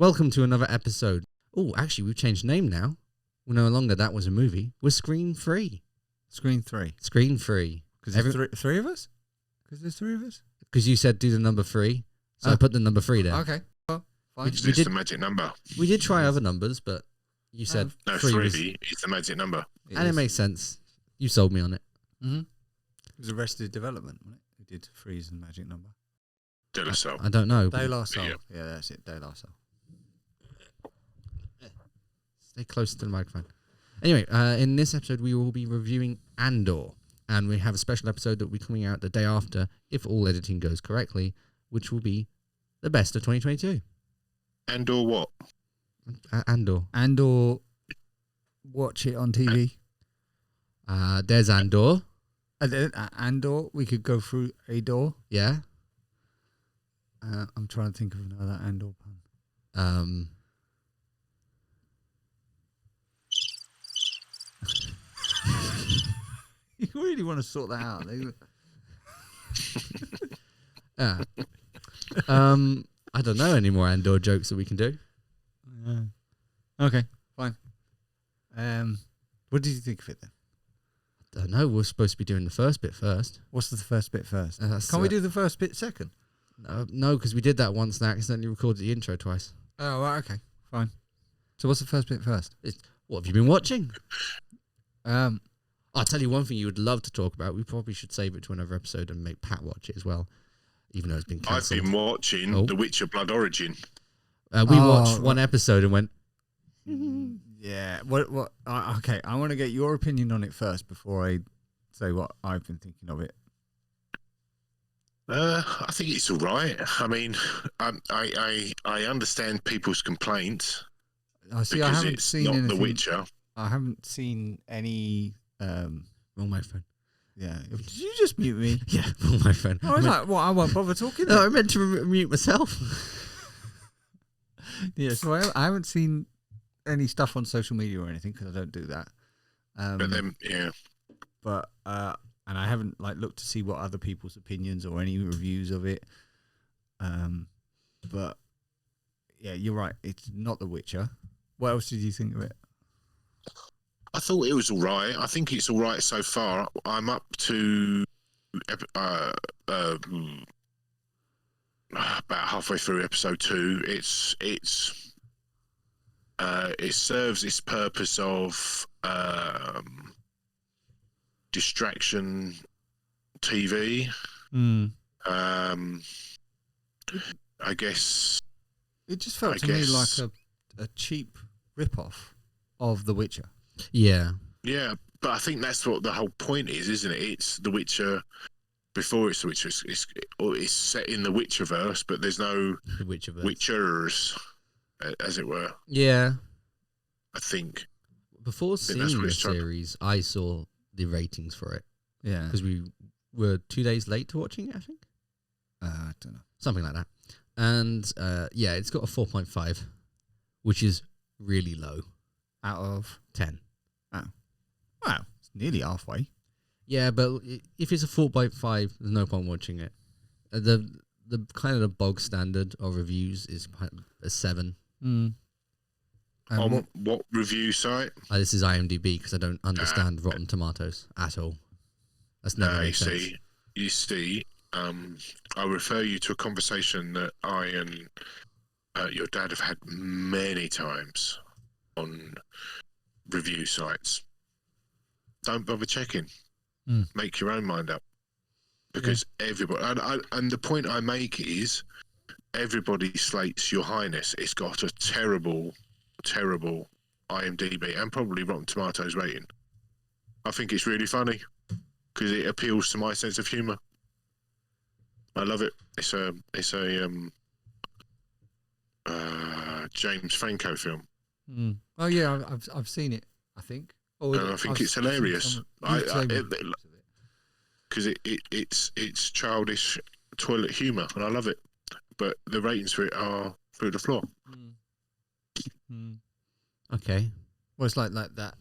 Welcome to another episode. Oh, actually, we've changed name now. We're no longer That Was a Movie. We're Screen Free. Screen 3. Screen Free. Because there's three of us? Because there's 3 of us? Because you said do the number 3, so I put the number 3 there. Okay, well, fine. Is this the magic number? We did try other numbers, but you said no, 3 is the magic number. It makes sense. You sold me on it. Mm-hmm. It was Arrested Development, wasn't it? Who did 3's and magic number. De La Soul. I don't know. De La Soul. Yeah. Yeah, that's it. De La Soul. Stay close to the microphone. Anyway, in this episode, we will be reviewing Andor. And we have a special episode that will be coming out the day after, if all editing goes correctly, which will be the best of 2022. Andor what? Andor. Andor, watch it on TV. There's Andor. Andor, we could go through a door. Yeah. I'm trying to think of another Andor pun. You really want to sort that out. I don't know any more Andor jokes that we can do. Okay, fine. What did you think of it then? I don't know. We're supposed to be doing the first bit first. What's the first bit first? Can't we do the first bit second? No, because we did that once and accidentally recorded the intro twice. Oh, right, okay, fine. So what's the first bit first? What have you been watching? I'll tell you one thing you would love to talk about. We probably should save it to another episode and make Pat watch it as well, even though it's been cancelled. I've been watching The Witcher Blood Origin. We watched one episode and went... Yeah. What? Okay, I want to get your opinion on it first before I say what I've been thinking of it. I think it's all right. I mean, I understand people's complaints. I haven't seen anything. The Witcher. I haven't seen any. Wrong microphone. Yeah. Did you just mute me? Yeah, wrong microphone. I was like, I won't bother talking. No, I meant to mute myself. Yeah, so I haven't seen any stuff on social media or anything because I don't do that. But then, yeah. But and I haven't looked to see what other people's opinions or any reviews of it. But yeah, you're right. It's not The Witcher. What else did you think of it? I thought it was all right. I think it's all right so far. I'm up to about halfway through episode 2. It serves its purpose of distraction TV. I guess it just felt to me like a cheap rip-off of The Witcher. Yeah. Yeah, but I think that's what the whole point is, isn't it? It's The Witcher before it's The Witcher. It's set in the Witcherverse, but there's no Witchers, as it were. Yeah. I think. Before seeing the series, I saw the ratings for it. Yeah. Because we were 2 days late to watching it, I think. I don't know. Something like that. And, yeah, it's got a 4.5, which is really low. Out of 10. Oh. Wow. It's nearly halfway. Yeah, but if it's a 4.5, there's no point watching it. The kind of the bog standard of reviews is a 7. On what review site? This is IMDb because I don't understand Rotten Tomatoes at all. That's never made sense. You see, I'll refer you to a conversation that I and your dad have had many times on review sites. Don't bother checking. Make your own mind up, because everybody and the point I make is everybody slates Your Highness. It's got a terrible IMDb and probably Rotten Tomatoes rating. I think it's really funny because it appeals to my sense of humour. I love it. It's a James Franco film. Oh yeah, I've seen it. I think. And I think it's hilarious. Because it's childish toilet humour, and I love it. But the ratings for it are through the floor. Okay. Well, it's like that.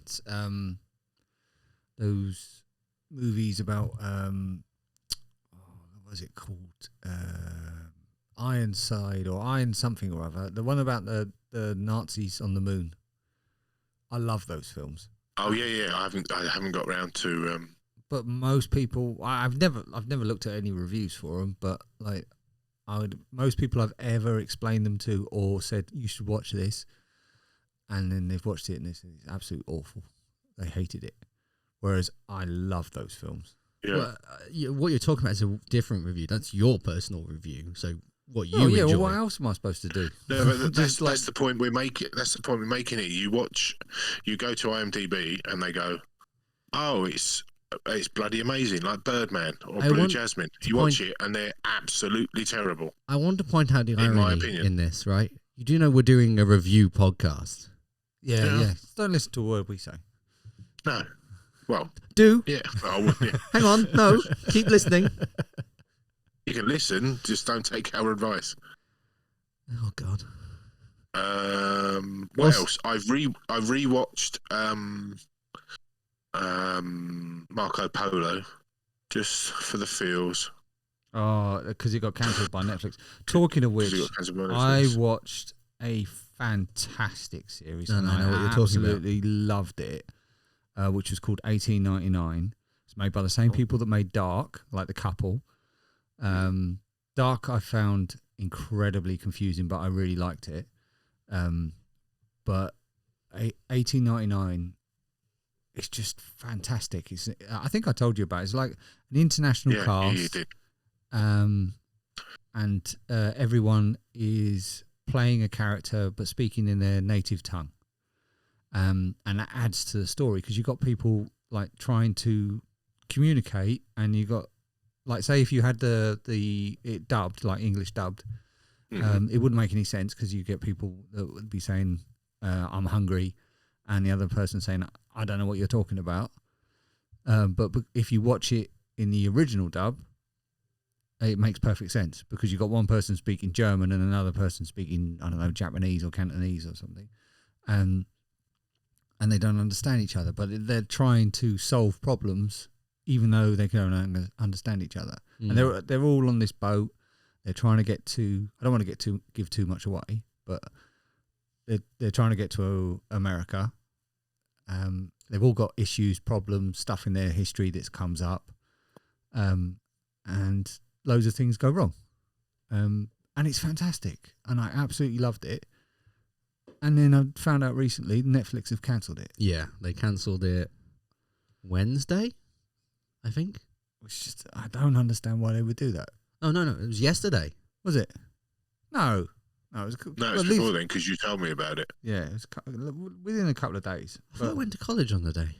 Those movies about what was it called? Ironside or Iron something or other. The one about the Nazis on the moon. I love those films. Oh yeah. I haven't got round to. But most people, I've never looked at any reviews for them. But like, most people I've ever explained them to or said you should watch this, and then they've watched it and it's absolutely awful. They hated it. Whereas I love those films. Yeah. Well, what you're talking about is a different review. That's your personal review. So what you enjoy. Well, what else am I supposed to do? No, but that's the point we're making. That's the point we're making it. You go to IMDb and they go, "Oh, it's bloody amazing," like Birdman or Blue Jasmine. You watch it and they're absolutely terrible. I want to point out the in my irony opinion. in this, right? You do know we're doing a review podcast. Yeah. Don't listen to a word we say. No. Well, yeah. Well, yeah. Hang on, no, keep listening. You can listen, just don't take our advice. Oh God. What else? I've rewatched Marco Polo just for the feels. Oh, because it got cancelled by Netflix. Talking of which, I watched a fantastic series. I know what you're talking about. Absolutely loved it. Which was called 1899. It's made by the same people that made Dark, like the couple. Dark I found incredibly confusing, but I really liked it. But 1899 is just fantastic. I think I told you about it. It's like an international cast. Yeah, you did. And everyone is playing a character but speaking in their native tongue. And that adds to the story because you've got people like trying to communicate, and you got like, say if you had it dubbed, like English dubbed, it wouldn't make any sense because you get people that would be saying I'm hungry, and the other person saying I don't know what you're talking about. But if you watch it in the original dub, it makes perfect sense because you've got one person speaking German and another person speaking, I don't know, Japanese or Cantonese or something, and they don't understand each other, but they're trying to solve problems even though they can only understand each other. And they're all on this boat. They're trying to get to, I don't want to give too much away, but they're trying to get to America. They've all got issues, problems, stuff in their history that comes up, and loads of things go wrong. And it's fantastic, and I absolutely loved it. And then I found out recently Netflix have cancelled it. Yeah, they cancelled it Wednesday, I think. Which just, I don't understand why they would do that. Oh, no, it was yesterday. Was it? No, it was. No, it's before then because you told me about it. Yeah, it was within a couple of days. I thought I went to college on the day.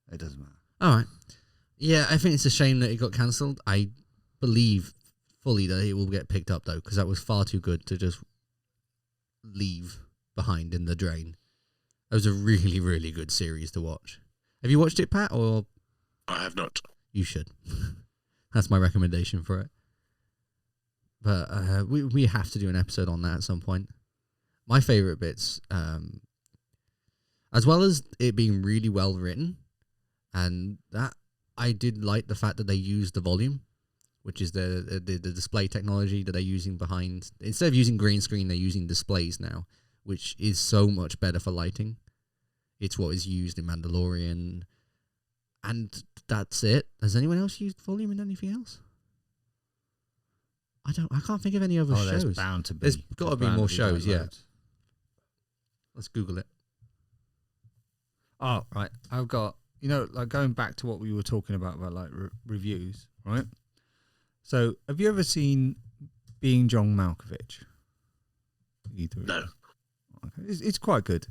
It doesn't matter. All right. Yeah, I think it's a shame that it got cancelled. I believe fully that it will get picked up, though, because that was far too good to just leave behind in the drain. It was a really, really good series to watch. Have you watched it, Pat? Or I have not. You should. That's my recommendation for it. But we have to do an episode on that at some point. My favourite bits, as well as it being really well written, and that I did like the fact that they used the volume, which is the display technology that they're using behind. Instead of using green screen, they're using displays now, which is so much better for lighting. It's what is used in Mandalorian, and that's it. Has anyone else used volume in anything else? I can't think of any other shows. There's bound to be. There's got to be more shows, yeah. Let's Google it. Oh, right. I've got, like going back to what we were talking about like reviews, right? So, have you ever seen Being John Malkovich? No. Okay. It's quite good.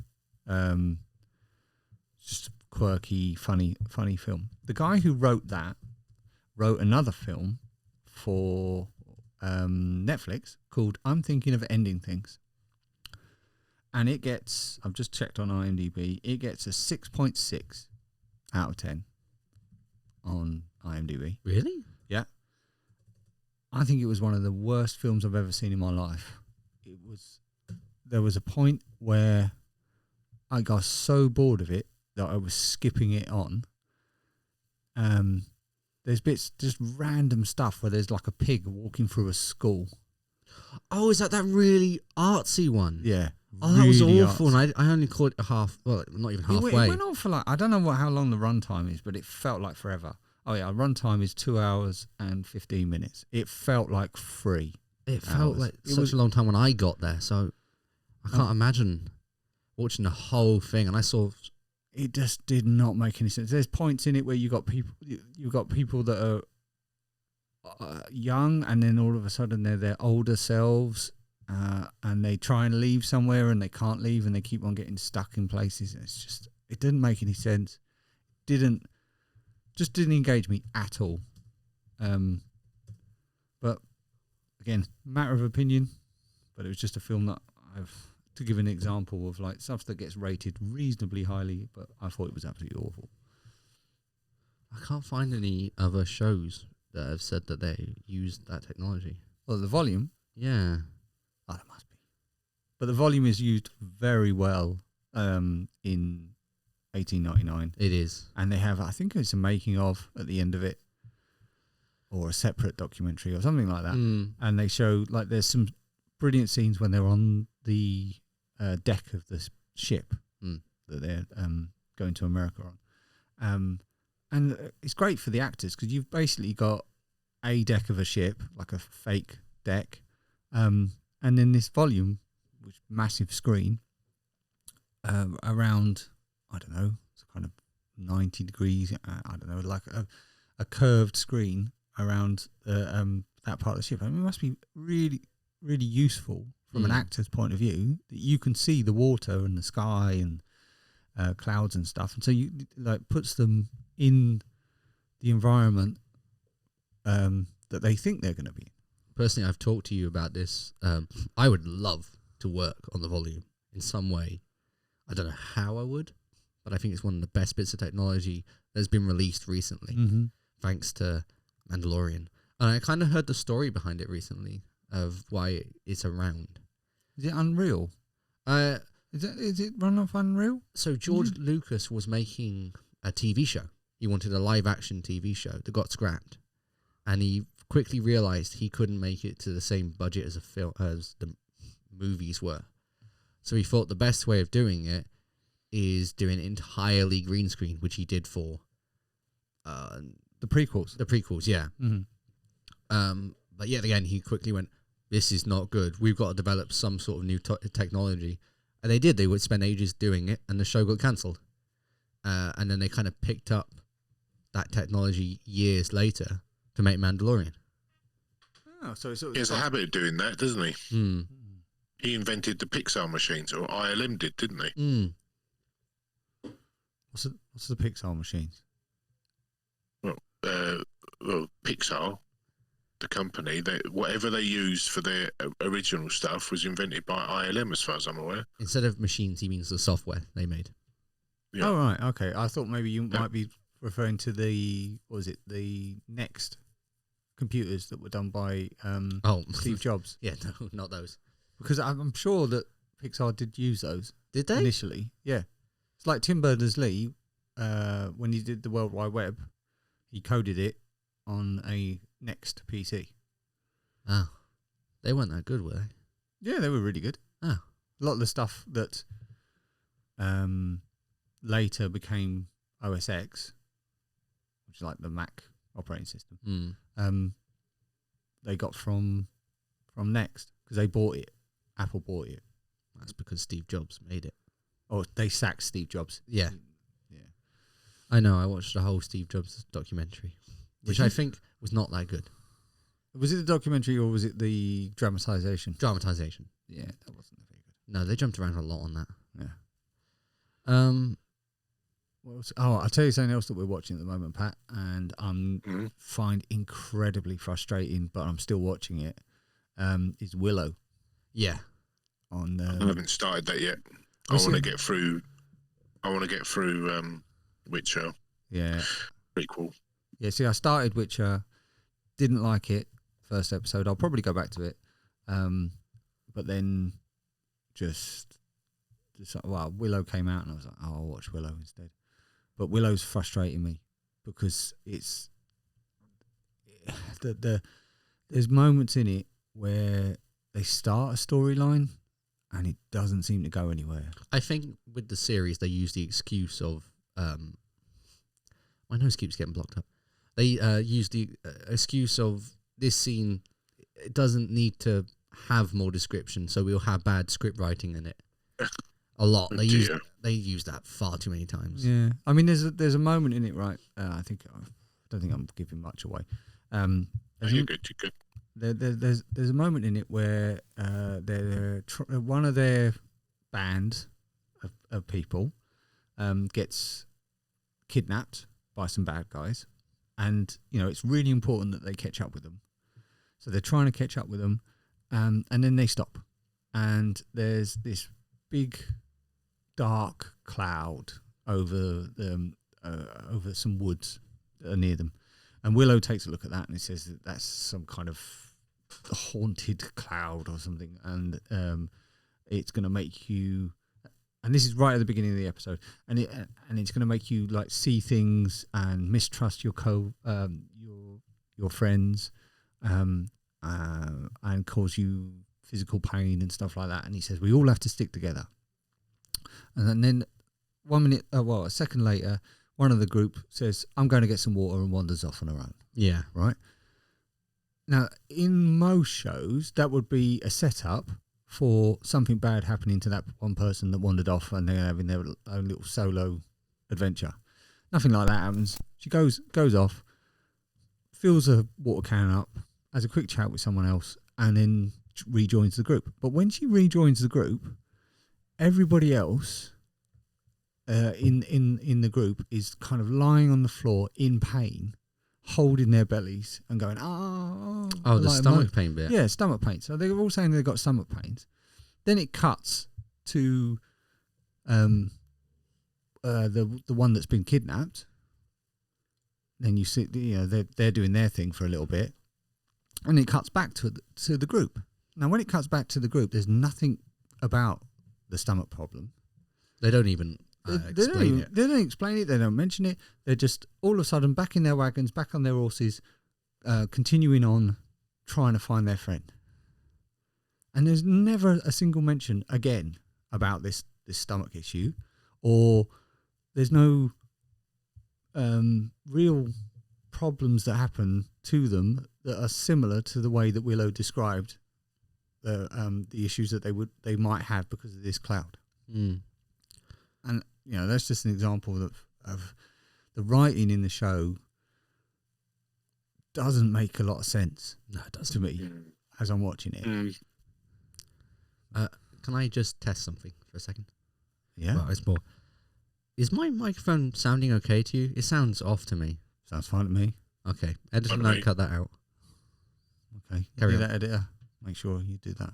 Just quirky, funny film. The guy who wrote that wrote another film for Netflix called I'm Thinking of Ending Things. And it gets, I've just checked on IMDb, it gets a 6.6 out of 10 on IMDb. Really? Yeah. I think it was one of the worst films I've ever seen in my life. There was a point where I got so bored of it that I was skipping it on. There's bits, just random stuff where there's like a pig walking through a school. Oh, is that really artsy one? Yeah. Oh, that was really awful. artsy. And I only caught it half. Well, not even It halfway. went on for like, I don't know how long the runtime is, but it felt like forever. Oh yeah, runtime is 2 hours and 15 minutes. It felt like 3. It felt hours. like It such was- a long time when I got there. So I can't imagine watching the whole thing. And I saw. It just did not make any sense. There's points in it where you got people that are young, and then all of a sudden they're their older selves, and they try and leave somewhere and they can't leave, and they keep on getting stuck in places. It's just, it didn't make any sense. Didn't engage me at all. But again, matter of opinion. But it was just a film that to give an example of like stuff that gets rated reasonably highly, but I thought it was absolutely awful. I can't find any other shows that have said that they used that technology. Well, the volume, Yeah. oh, it must be. But the volume is used very well in 1899. It is. And they have, I think it's a making of at the end of it, or a separate documentary or something like that. And they show, like, there's some brilliant scenes when they're on the deck of the ship that they're going to America on. And it's great for the actors because you've basically got a deck of a ship, like a fake deck, and then this volume, which massive screen, around, I don't know, it's kind of 90 degrees, I don't know, like a curved screen around that part of the ship. I mean, it must be really, really useful from an actor's point of view that you can see the water and the sky and clouds and stuff, and so you like puts them in the environment that they think they're going to be. Personally, I've talked to you about this. I would love to work on the volume in some way. I don't know how I would, but I think it's one of the best bits of technology that's been released recently, thanks to Mandalorian. And I kind of heard the story behind it recently of why it's around. Is it Unreal? Is it run off Unreal? So George Lucas was making a TV show. He wanted a live action TV show that got scrapped, and he quickly realized he couldn't make it to the same budget as the movies were. So he thought the best way of doing it is doing entirely green screen, which he did for The prequels. the prequels. Yeah. But yet again, he quickly went, "This is not good. We've got to develop some sort of new technology." And they did. They would spend ages doing it, and the show got cancelled. And then they kind of picked up that technology years later to make Mandalorian. Oh, so He has a habit of doing that, doesn't he? He invented the Pixar machines, or ILM did, didn't he? What's the Pixar machines? Well, Pixar, the company, whatever they used for their original stuff was invented by ILM, as far as I'm aware. Instead of machines, he means the software they made. Yeah. Oh, right. Okay. I thought maybe you might be referring to the Next computers that were done by Steve Jobs. Yeah, no, not those. Because I'm sure that Pixar did use those. Did they? Initially, yeah. It's like Tim Berners-Lee, when he did the World Wide Web, he coded it on a Next PC. Oh, they weren't that good, were they? Yeah, they were really good. Oh. A lot of the stuff that later became OS X, which is like the Mac operating system, they got from Next because they bought it. Apple bought it. That's because Steve Jobs made it. Oh, they sacked Steve Jobs. Yeah. Yeah. I know. I watched the whole Steve Jobs documentary, which I think was not that good. Was it the documentary or was it the dramatization? Dramatization. Yeah, that wasn't very good. No, they jumped around a lot on that. Yeah. What else? Oh, I'll tell you something else that we're watching at the moment, Pat, and I'm find incredibly frustrating, but I'm still watching it. Is Willow. Yeah. On I haven't started that yet. I want to get through Witcher. Yeah. Prequel. Yeah, see, I started Witcher, didn't like it, first episode. I'll probably go back to it. But then Willow came out and I was like, I'll watch Willow instead. But Willow's frustrating me because it's there's moments in it where they start a storyline and it doesn't seem to go anywhere. I think with the series, they use the excuse of my nose keeps getting blocked up. They use the excuse of this scene. It doesn't need to have more description, so we'll have bad script writing in it. A lot. They use that far too many times. Yeah, I mean, there's a moment in it, right? I don't think I'm giving much away. You're good. You're good. There's a moment in it where one of their band of people gets kidnapped by some bad guys, and it's really important that they catch up with them. So they're trying to catch up with them, and then they stop, and there's this big dark cloud over them, over some woods that are near them. And Willow takes a look at that and he says that's some kind of haunted cloud or something, and it's going to make you. And this is right at the beginning of the episode, and it's going to make you like see things and mistrust your your friends, and cause you physical pain and stuff like that. And he says we all have to stick together. And then a second later, one of the group says, I'm going to get some water, and wanders off on her own. Yeah. Right? Now, in most shows, that would be a setup for something bad happening to that one person that wandered off and they're having their own little solo adventure. Nothing like that happens. She goes off, fills a water can up, has a quick chat with someone else, and then rejoins the group. But when she rejoins the group, everybody else in the group is kind of lying on the floor in pain, holding their bellies and going, oh, the stomach pain bit. Yeah, stomach pain. So they're all saying they've got stomach pains. Then it cuts to the one that's been kidnapped. Then you see, they're doing their thing for a little bit, and it cuts back to the group. Now, when it cuts back to the group, there's nothing about the stomach problem. They don't even explain it. They don't explain it. They don't mention it. They're just all of a sudden back in their wagons, back on their horses, continuing on trying to find their friend. And there's never a single mention again about this stomach issue, or there's no real problems that happen to them that are similar to the way that Willow described the issues that they might have because of this cloud. Mm. And that's just an example of the writing in the show doesn't make a lot of sense. No, it doesn't to me as I'm watching it. Can I just test something for a second? Yeah. Well, it's more. Is my microphone sounding okay to you? It sounds off to me. Sounds fine to me. Okay. Editor, no, cut that out. Okay. Carry on. That, editor. Make sure you do that.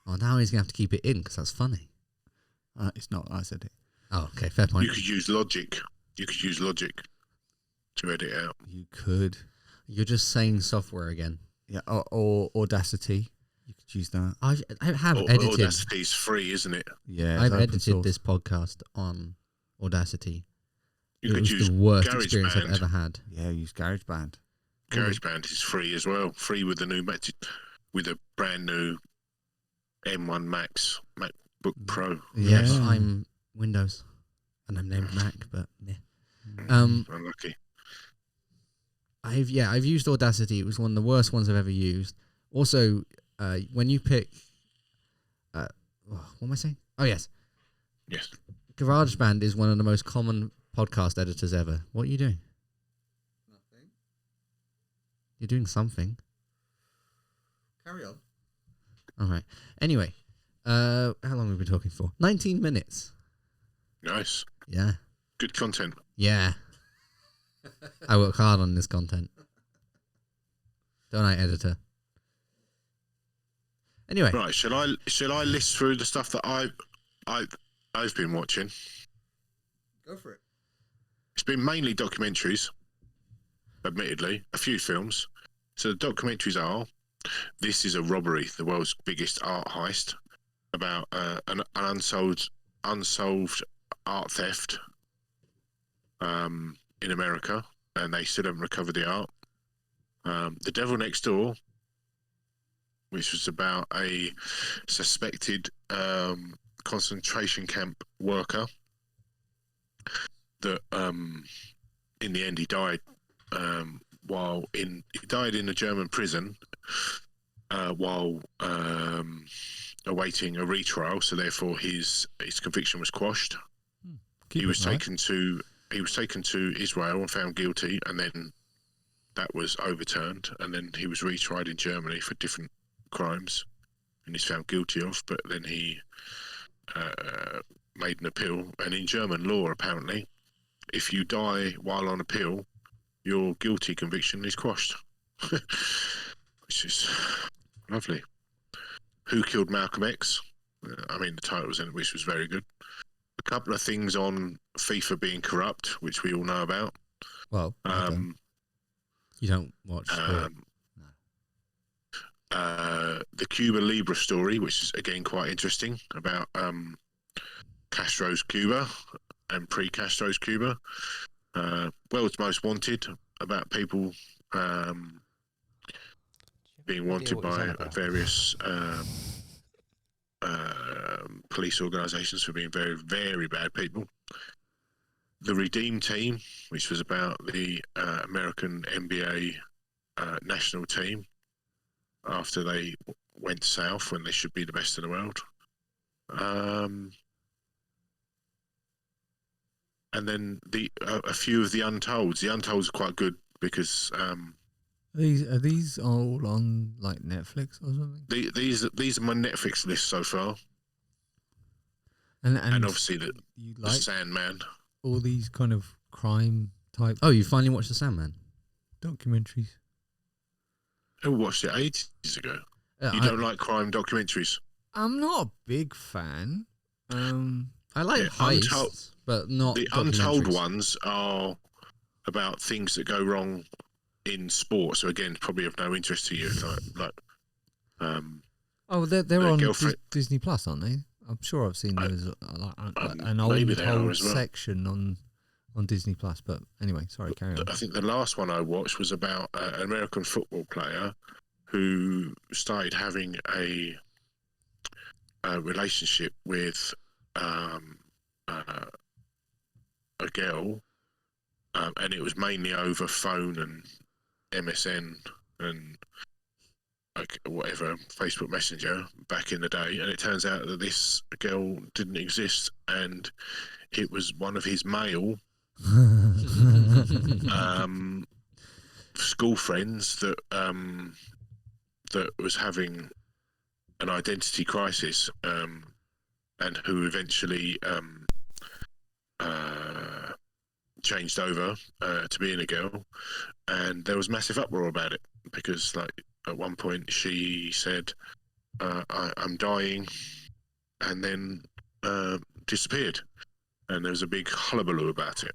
Oh, now he's going to have to keep it in because that's funny. It's not. I said it. Oh, okay. Fair point. You could use Logic. To edit it out. You could. You're just saying software again. Yeah. Or Audacity. You could use that. I have edited. Audacity's free, isn't it? Yeah. I've edited this podcast on Audacity. You it could was use the worst GarageBand. experience I've ever had. Yeah, use GarageBand. GarageBand is free as well. Free with a brand new M1 Max MacBook Pro. Yeah. Yes, I'm Windows, and I'm named Mac, but yeah. Unlucky. I've used Audacity. It was one of the worst ones I've ever used. Also, when you pick, what am I saying? Oh yes, GarageBand is one of the most common podcast editors ever. What are you doing? Nothing. You're doing something. Carry on. All right. Anyway, how long have we been talking for? 19 minutes. Nice. Yeah. Good content. Yeah. I work hard on this content. Don't I, editor? Anyway. Right. Shall I list through the stuff that I've been watching? Go for it. It's been mainly documentaries, admittedly, a few films. So the documentaries are This Is a Robbery, the world's biggest art heist, about an unsolved art theft in America, and they still haven't recovered the art. The Devil Next Door, which was about a suspected concentration camp worker that in the end he died he died in a German prison while awaiting a retrial, so therefore his conviction was quashed. He was taken to Israel and found guilty, and then that was overturned, and then he was retried in Germany for different crimes, and he's found guilty of. But then he made an appeal, and in German law, apparently, if you die while on appeal, your guilty conviction is quashed, which is lovely. Who Killed Malcolm X? I mean, the title was in it, which was very good. A couple of things on FIFA being corrupt, which we all know about. Well, you don't watch sport. The Cuba Libre story, which is again quite interesting, about Castro's Cuba and pre-Castro's Cuba. World's Most Wanted, about people being wanted by various police organisations for being very, very bad people. The Redeem Team, which was about the American NBA national team after they went south when they should be the best in the world. And then a few of the Untolds. The Untolds are quite good because are these all on like Netflix or something? These are my Netflix list so far. And obviously the Sandman. All these kind of crime type. Oh, you finally watched The Sandman? Documentaries. I watched it ages ago. You don't like crime documentaries? I'm not a big fan. I like heists, but not the Untold ones are about things that go wrong in sport. So again, probably of no interest to you. They're on Disney Plus, aren't they? I'm sure I've seen those an old section on Disney Plus. But anyway, sorry, carry on. I think the last one I watched was about an American football player who started having a relationship with a girl, and it was mainly over phone and MSN and like whatever, Facebook Messenger back in the day. And it turns out that this girl didn't exist, and it was one of his male school friends that was having an identity crisis, and who eventually changed over to being a girl. And there was massive uproar about it because, like, at one point she said, I'm dying, and then disappeared. And there was a big hullabaloo about it.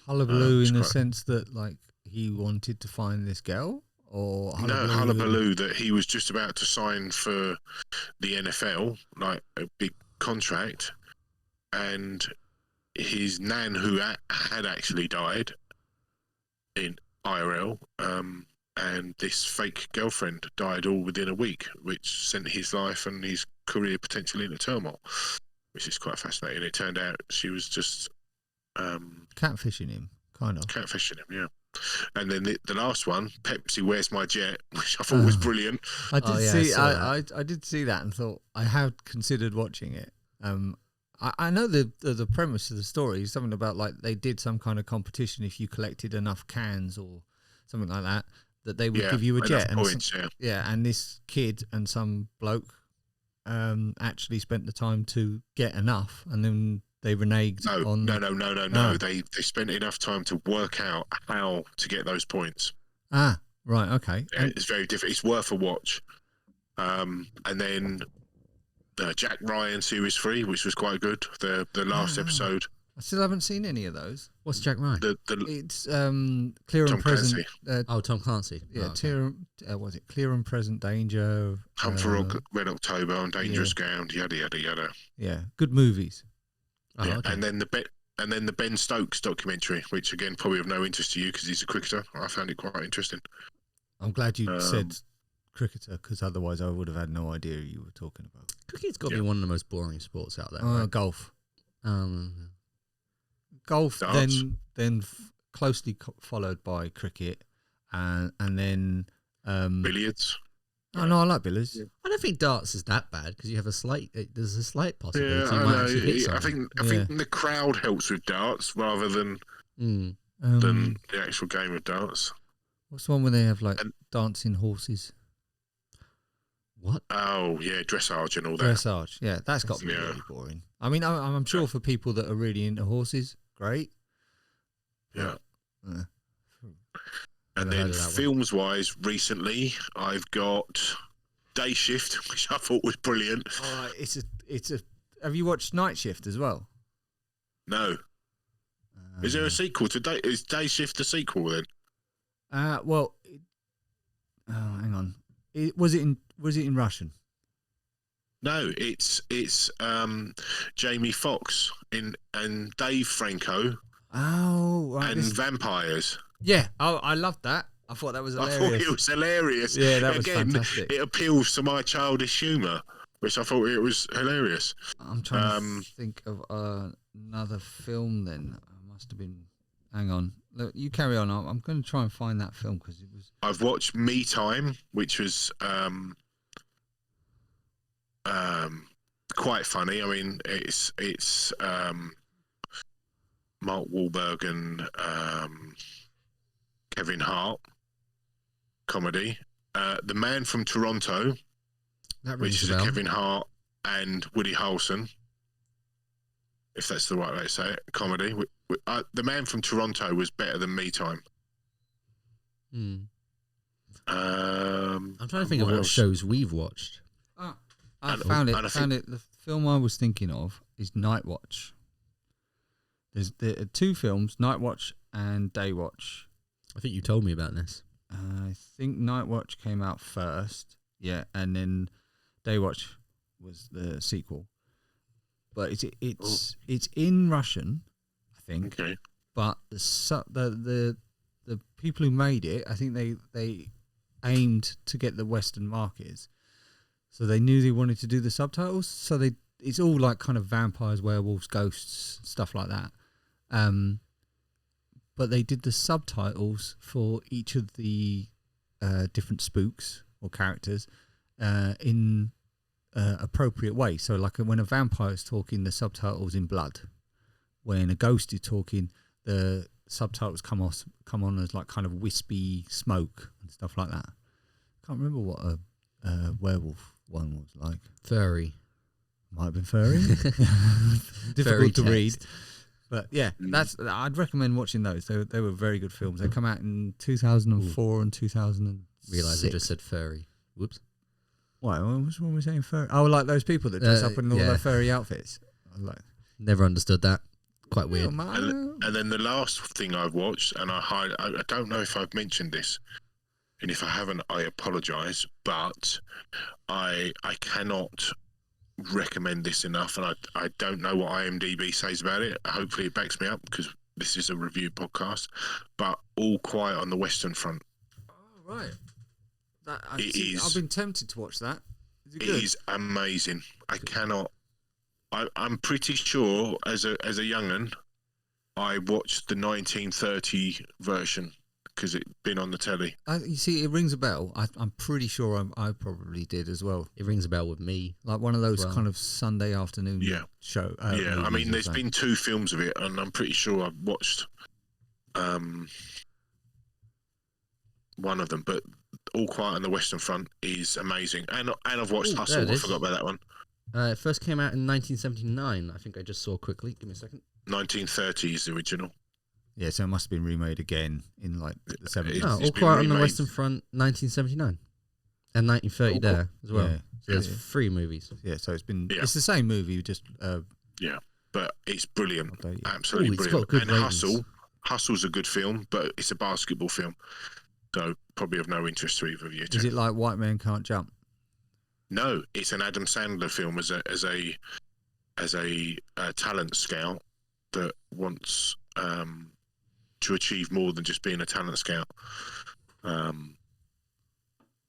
Hullabaloo in the sense that, like, he wanted to find this girl? Or hullabaloo that he was just about to sign for the NFL, like a big contract, and his nan, who had actually died in IRL, and this fake girlfriend died all within a week, which sent his life and his career potentially into turmoil, which is quite fascinating. It turned out she was just catfishing him, kind of. Catfishing him, yeah. And then the last one, Pepsi Where's My Jet, which I thought was brilliant. I did see that and thought I had considered watching it. I know the premise of the story is something about, like, they did some kind of competition if you collected enough cans or something like that they would give you a jet. Points, and this kid and some bloke actually spent the time to get enough, and then they reneged on... No. They spent enough time to work out how to get those points. Ah, right, okay. Yeah, it's very different. It's worth a watch. And then Jack Ryan Series 3, which was quite good. The last episode. I still haven't seen any of those. What's Jack Ryan? It's Clear and Present. Tom Clancy. Yeah, was it Clear and Present Danger? Hunt for Red October, on Dangerous Ground, yada yada yada. Yeah, good movies. Oh, yeah, okay. And then the Ben Stokes documentary, which again probably of no interest to you because he's a cricketer. I found it quite interesting. I'm glad you said cricketer, because otherwise I would have had no idea you were talking about. Cricket's got to be one of the most boring sports out there. Right? Golf. Golf, Darts. then closely followed by cricket, and then Billiards. Oh no, I like billiards. Yeah. I don't think darts is that bad because you have there's a slight possibility Yeah, you I might know. actually hit I something. think the crowd helps with darts rather than Mm. the actual game of darts. What's the one where they have like dancing horses? What? Oh yeah, dressage and all that. Dressage. Yeah, that's got to be really boring. I mean, I'm sure for people that are really into horses, great. Yeah. Uh, And Never heard then of that one. films-wise, recently I've got Day Shift, which I thought was brilliant. all right, it's a. Have you watched Night Shift as well? No, is there a sequel to Day? Is Day Shift the sequel then? Well, hang on. Was it in Russian? No, it's Jamie Foxx and Dave Franco Oh, right. and vampires. Yeah. Oh, I loved that. I thought that was I hilarious. thought it was hilarious. Yeah, that was Again, fantastic. it appeals to my childish humour, which I thought it was hilarious. I'm trying to think of another film. Then I must have been. Hang on. Look, you carry on. I'm going to try and find that film because it was. I've watched Me Time, which was quite funny. I mean, it's Mark Wahlberg and Kevin Hart comedy. The Man from Toronto, That which rings is a a bell. Kevin Hart and Woody Harrelson, if that's the right way to say it, comedy. The Man from Toronto was better than Me Time. Mm. I'm trying to think of what else? shows we've watched. I And- found it. and I Found it. The film I was thinking of is Night Watch. There are two films, Night Watch and Day Watch. I think you told me about this. I think Night Watch came out first, yeah, and then Day Watch was the sequel. But it's in Russian, I think. Okay. But the people who made it, I think they aimed to get the Western markets, so they knew they wanted to do the subtitles. So it's all like kind of vampires, werewolves, ghosts, stuff like that. But they did the subtitles for each of the different spooks or characters in appropriate way. So like when a vampire is talking, the subtitles in blood. When a ghost is talking, the subtitles come on as like kind of wispy smoke and stuff like that. Can't remember what a werewolf one was like. Furry. Might have been furry. Difficult Furry to read. text. But yeah, I'd recommend watching those. They were very good films. They come out in 2004 and 2006. Realised I just said furry. Whoops. Why? What were we saying? Furry? Oh, like those people that dress up in all yeah. their furry outfits. I was like, Never understood that. Quite weird. oh, man. And then the last thing I've watched, and I don't know if I've mentioned this, and if I haven't, I apologise, but I cannot recommend this enough, and I don't know what IMDb says about it. Hopefully it backs me up because this is a review podcast, but All Quiet on the Western Front. Oh, right. It is. I've been tempted to watch that. Is it It good? is amazing. I'm pretty sure as a young'un, I watched the 1930 version because it'd been on the telly. You see, it rings a bell. I'm pretty sure I probably did as well. It rings a bell with me. Like one of those Well. kind of Sunday afternoon show. Yeah, I movies mean, or there's something. been 2 films of it, and I'm pretty sure I've watched one of them. But All Quiet on the Western Front is amazing, and I've watched Ooh, there Hustle. it I is. forgot about that one. It first came out in 1979. I think I just saw quickly. Give me a second. 1930 is the original. Yeah, so it must have been remade again in like the 70s. It's Oh, All been Quiet on the remade. Western Front, 1979. And 1930 there as well. Yeah. So there's Yeah. 3 movies. Yeah, so it's been. Yeah. It's the same movie, just But it's brilliant. updated. Absolutely Ooh, it's brilliant. got good And ratings. Hustle's a good film, but it's a basketball film, so probably of no interest to either of you. Is it like White Man Can't Jump? No, it's an Adam Sandler film as a talent scout that wants to achieve more than just being a talent scout.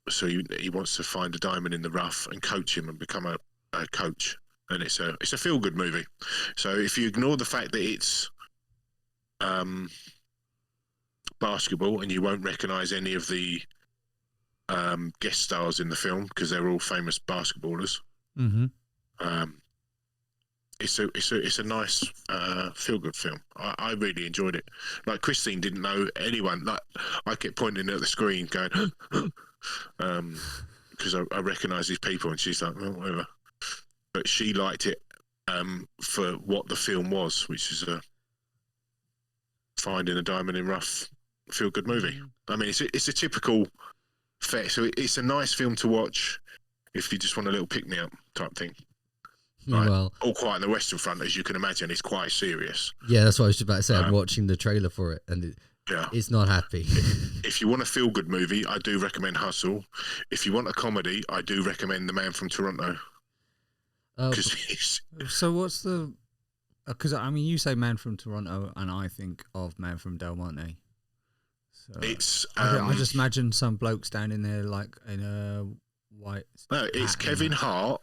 So so he wants to find a diamond in the rough and coach him and become a coach. And it's a feel good movie. So if you ignore the fact that it's basketball and you won't recognise any of the guest stars in the film because they're all famous basketballers. Mm-hmm. It's a nice feel good film. I really enjoyed it. Like Christine didn't know anyone. Like I kept pointing at the screen going because I recognise these people, and she's like, well, whatever. But she liked it for what the film was, which is finding a diamond in rough feel good movie. I mean, it's a typical fair. So it's a nice film to watch if you just want a little pick me up type thing. Right. Well, All Quiet on the Western Front, as you can imagine, is quite serious. yeah, that's what I was just about to say. I'm watching the trailer for it, and it's not happy. If you want a feel-good movie, I do recommend Hustle. If you want a comedy, I do recommend The Man from Toronto. So what's the... Because, I mean, you say Man from Toronto, and I think of Man from Del Monte. So it's... I just imagine some bloke standing there, like, in a white... No, it's Kevin Hart...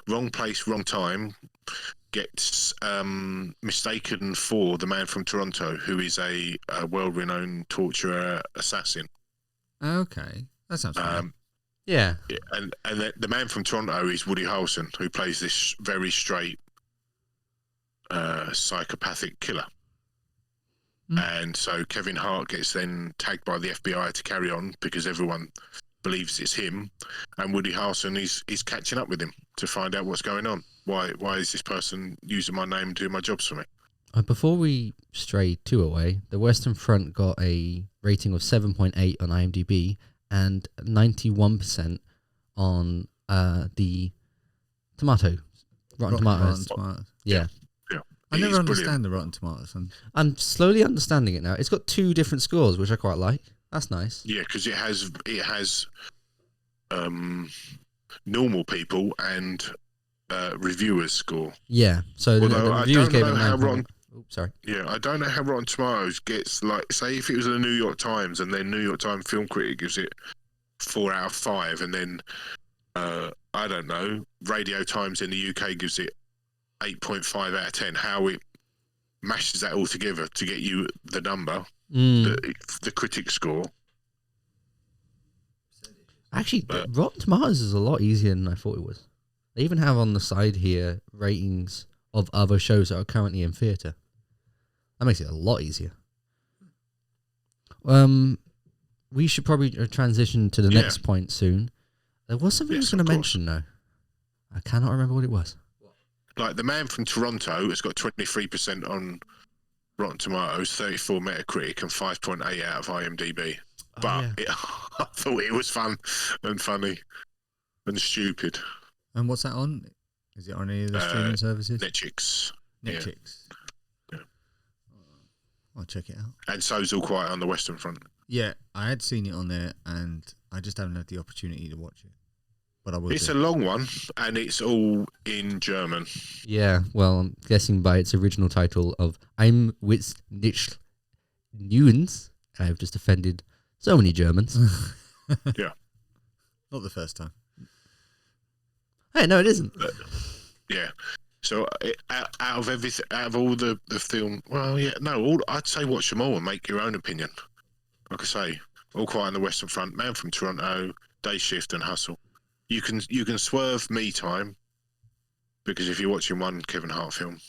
wrong place, wrong time, gets mistaken for the Man from Toronto, who is a world-renowned torturer assassin. Okay, that sounds fun. Yeah. And the Man from Toronto is Woody Harrelson, who plays this very straight psychopathic killer. And so Kevin Hart gets then tagged by the FBI to carry on because everyone believes it's him, and Woody Harrelson is catching up with him to find out what's going on. Why is this person using my name and doing my jobs for me? Before we stray too away, the Western Front got a rating of 7.8 on IMDb and 91% on the Rotten Tomatoes. Yeah. I never understand the Rotten Tomatoes. I'm slowly understanding it now. It's got 2 different scores, which I quite like. That's nice. Yeah, because it has normal people and reviewers score. Yeah, so the reviewers gave it 9. Sorry. Yeah, I don't know how Rotten Tomatoes gets, like, say if it was in the New York Times and then New York Times film critic gives it 4 out of 5, and then I don't know, Radio Times in the UK gives it 8.5 out of 10. How it mashes that all together to get you the number. The critic score. Actually, Rotten Tomatoes is a lot easier than I thought it was. They even have on the side here ratings of other shows that are currently in theatre. That makes it a lot easier. We should probably transition to the next point soon. There was something I was going to mention, though. I cannot remember what it was. Like, The Man from Toronto has got 23% on Rotten Tomatoes, 34 Metacritic, and 5.8 out of IMDb. But I thought it was fun and funny and stupid. And what's that on? Is it on any of the streaming services? Netflix. Yeah. I'll check it out. And so's All Quiet on the Western Front. Yeah, I had seen it on there, and I just haven't had the opportunity to watch it. But I will. It's a long one, and it's all in German. Yeah, well, I'm guessing by its original title of I'm with nicht Nuens. I've just offended so many Germans. Yeah. Not the first time. Hey, no, it isn't. Yeah. So out of everything, out of all the film, well, yeah, no, I'd say watch them all and make your own opinion. Like I say, All Quiet on the Western Front, Man from Toronto, Day Shift, and Hustle. You can swerve Me Time, because if you're watching one Kevin Hart film,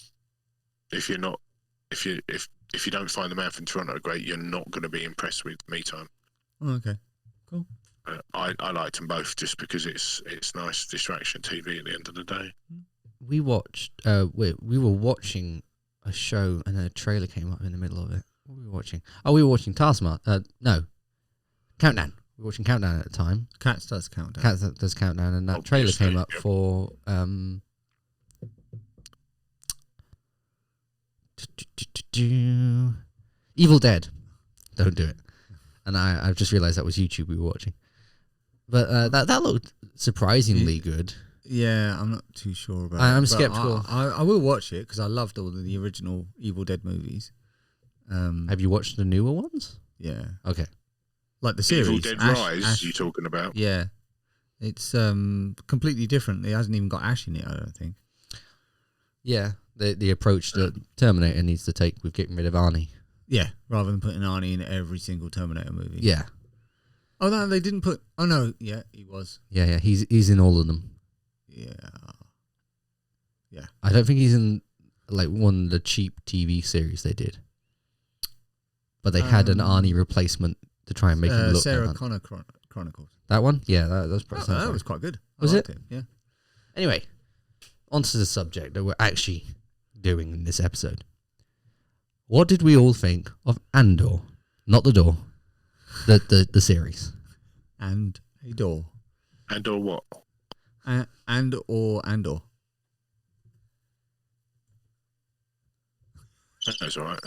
if you don't find The Man from Toronto great, you're not going to be impressed with Me Time. Oh, okay, cool. I liked them both just because it's nice distraction TV at the end of the day. We watched. We were watching a show, and then a trailer came up in the middle of it. What were we watching? Oh, we were watching Taskmaster. No, Countdown. We were watching Countdown at the time. Cats does Countdown. Cats does Countdown, and that Obviously, trailer came up for Evil Dead. Don't do it. And I've just realised that was YouTube we were watching. But that looked surprisingly good. Yeah, I'm not too sure about it. I'm skeptical. I will watch it because I loved all the original Evil Dead movies. Have you watched the newer ones? Yeah. Okay. Like the series. Evil Dead Rise, you talking about? Yeah. It's completely different. It hasn't even got Ash in it, I don't think. Yeah, the approach that Terminator needs to take with getting rid of Arnie. Yeah, rather than putting Arnie in every single Terminator movie. Yeah. Oh, no, they didn't put... Oh, no, yeah, he was. Yeah, he's in all of them. Yeah. Yeah. I don't think he's in, like, one of the cheap TV series they did. But they had an Arnie replacement to try and make him look Sarah like Connor Chronicles. that one? Yeah, that was pretty That was quite good. Was it? Yeah. Anyway, onto the subject that we're actually doing in this episode. What did we all think of Andor? Not the door. The series. And a door. Andor what? Andor. That's all right.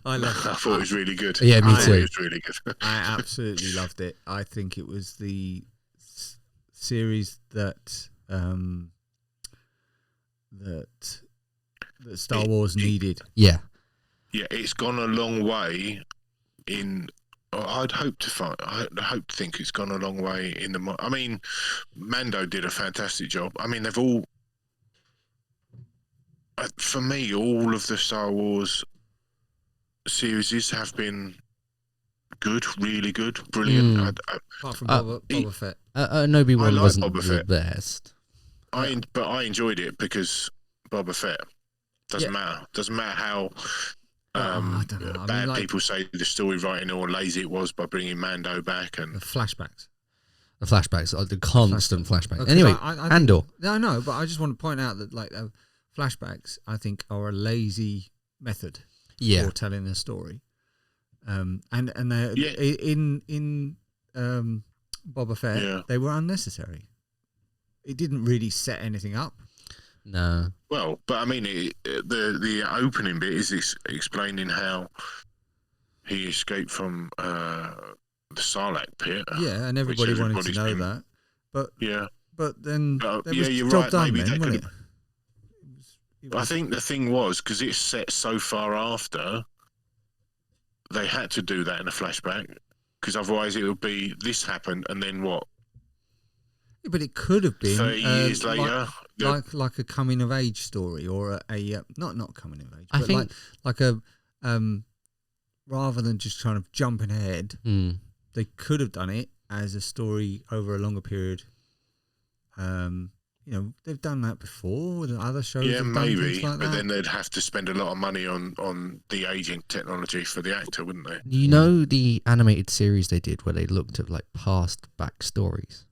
I thought it was really good. Yeah, me too. It was really good. I absolutely loved it. I think it was the series that Star Wars needed. Yeah. Yeah, it's gone a long way in. I'd hope to think it's gone a long way in the. I mean, Mando did a fantastic job. I mean, they've all. For me, all of the Star Wars series have been good, really good, brilliant. Apart from Boba Fett. Obi-Wan like wasn't Boba the Fett. best. But I enjoyed it because Boba Fett. Doesn't matter. Doesn't matter how I don't know. bad people say the story writing or lazy it was by bringing Mando back and The flashbacks. The flashbacks, the constant flashbacks. Anyway, I Andor. No, I know, but I just want to point out that like flashbacks, I think, are a lazy method for telling a story. And they're in Boba Fett, they were unnecessary. It didn't really set anything up. No. Well, but I mean, the opening bit is explaining how he escaped from the Sarlacc pit. Yeah, and everybody wanted to know that. But then you're job right. done Maybe then, wasn't it? I think the thing was because it's set so far after, they had to do that in a flashback because otherwise it would be this happened and then what? Yeah, but it could have been 30 years later, like a coming of age story or a not coming of age, I but think like a rather than just kind of jumping ahead, they could have done it as a story over a longer period. They've done that before with other shows. Yeah, maybe, like but then they'd have to spend a lot of money on the aging technology for the actor, wouldn't they? You know the animated series they did where they looked at like past backstories?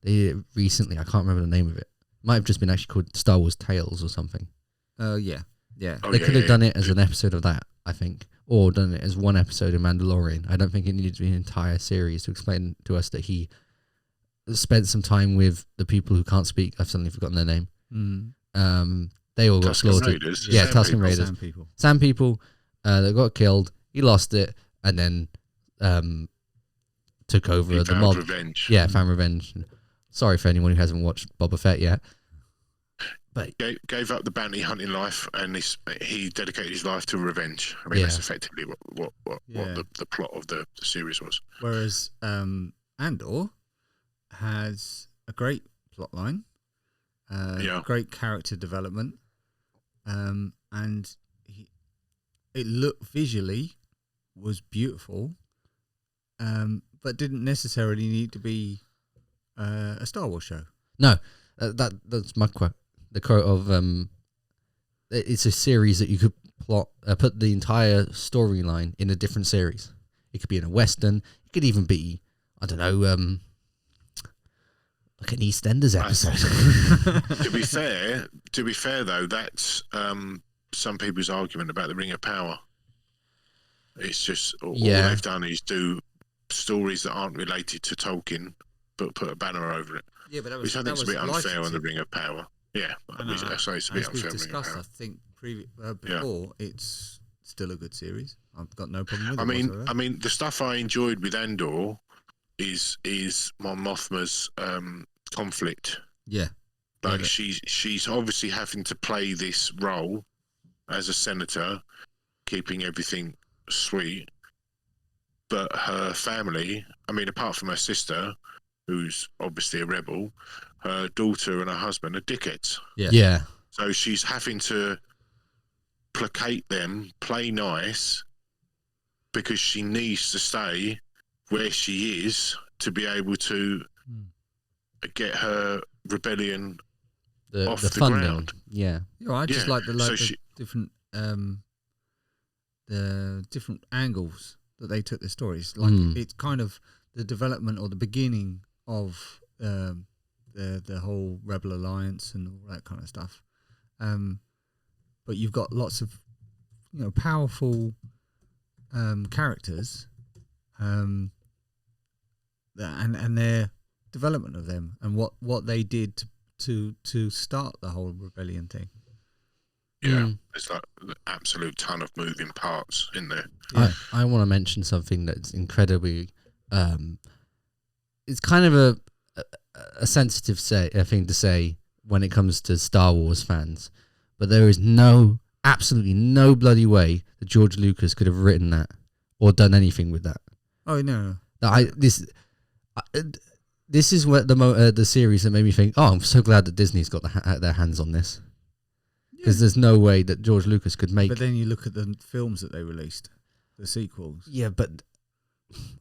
They did it recently. I can't remember the name of it. Might have just been actually called Star Wars Tales or something. Yeah. They could have done it as an episode of that, I think, or done it as one episode of Mandalorian. I don't think it needed to be an entire series to explain to us that he spent some time with the people who can't speak. I've suddenly forgotten their name. They all got slaughtered. Yeah, Tusken Raiders. Sand people. They got killed. He lost it, and then took over the mob. Revenge. Yeah, found revenge. Sorry for anyone who hasn't watched Boba Fett yet. But gave up the bounty hunting life, and he dedicated his life to revenge. I mean, that's effectively what the plot of the series was. Whereas Andor has a great plot line, great character development, and it looked visually was beautiful, but didn't necessarily need to be a Star Wars show. No, that's my quote. The quote of it's a series that you could put the entire storyline in a different series. It could be in a Western. It could even be, I don't know, like an EastEnders episode. To be fair though, that's some people's argument about the Ring of Power. It's just all they've done is do stories that aren't related to Tolkien, but put a banner over it. Yeah, but which I think is a bit unfair on the Ring of Power. Yeah, so it's a bit unfair. As we've discussed, I think before, it's still a good series. I've got no problem with it. I mean, the stuff I enjoyed with Andor is Mon Mothma's conflict. Yeah, like she's obviously having to play this role as a senator, keeping everything sweet. But her family, I mean, apart from her sister, who's obviously a rebel, her daughter and her husband are dickheads. Yeah. So she's having to placate them, play nice, because she needs to stay where she is to be able to get her rebellion off the funding. ground. Yeah. I just Yeah. like the So different the different angles that they took the stories. Like it's kind of the development or the beginning of the whole Rebel Alliance and all that kind of stuff. But you've got lots of powerful characters, and their development of them and what they did to start the whole rebellion thing. Yeah, there's like an absolute ton of moving parts in there. Yeah. I want to mention something that's incredibly, it's kind of a sensitive thing to say when it comes to Star Wars fans, but there is absolutely no bloody way that George Lucas could have written that or done anything with that. Oh no! This is what the series that made me think, oh, I'm so glad that Disney's got their hands on this. Because there's no way that George Lucas could make... But then you look at the films that they released, the sequels. Yeah, but